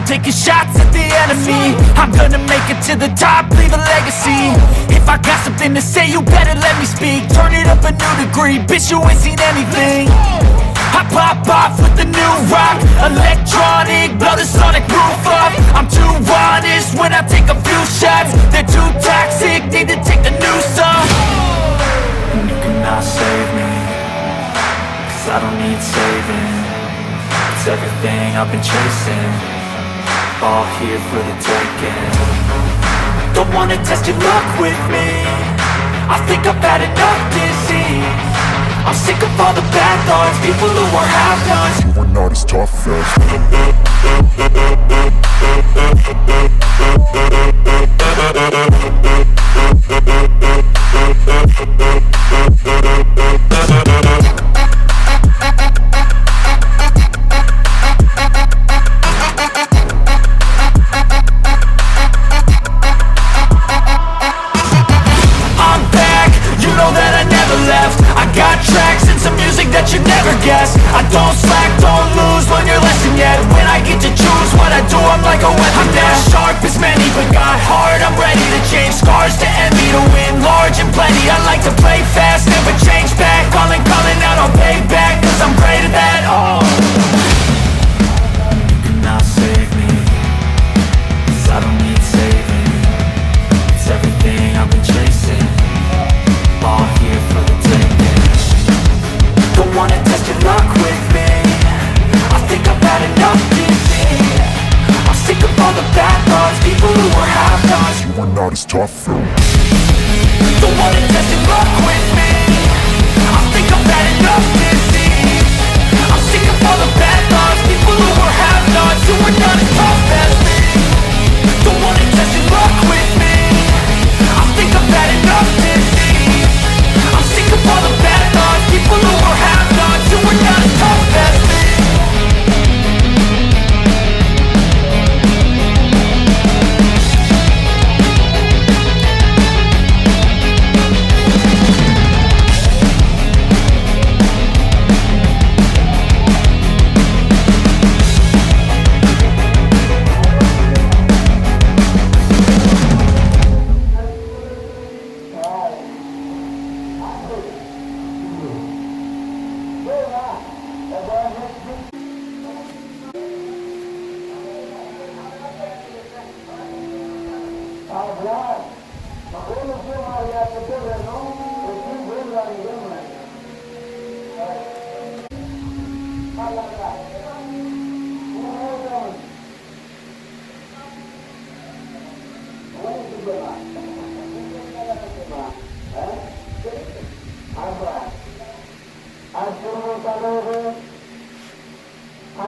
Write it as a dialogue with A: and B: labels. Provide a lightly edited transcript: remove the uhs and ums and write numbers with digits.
A: Taking shots at the enemy, I'm gonna make it to the top, leave a legacy. If I got something to say, you better let me speak. Turn it up a new degree, bitch, you ain't seen anything. I pop off with the new rock, electronic, blow the sonic roof up. I'm too honest when I take a few shots. They're too toxic, need to take the news off. And you cannot save me, cause I don't need saving. It's everything I've been chasing, all here for the taking. Don't wanna test your luck with me, I think I've had enough disease. I'm sick of all the bad thoughts, people who are half-nots.
B: You are not as tough as
A: I don't slack, don't lose, learn your lesson yet. When I get to choose what I do, I'm like a weapon. I'm not sharp as many, but got heart. I'm ready to change scars to envy, to win large and plenty. I like to play fast, never change back. Calling out, I'll pay back, cause I'm great at that. Oh, you cannot save me, cause I don't need saving. It's everything I've been chasing, all here for the taking. Don't wanna test your luck with me, I think I've had enough disease. I'm sick of all the bad thoughts, people who are half-nots.
B: you are not as tough though.
A: Don't wanna test your luck with me, I think I've had enough disease.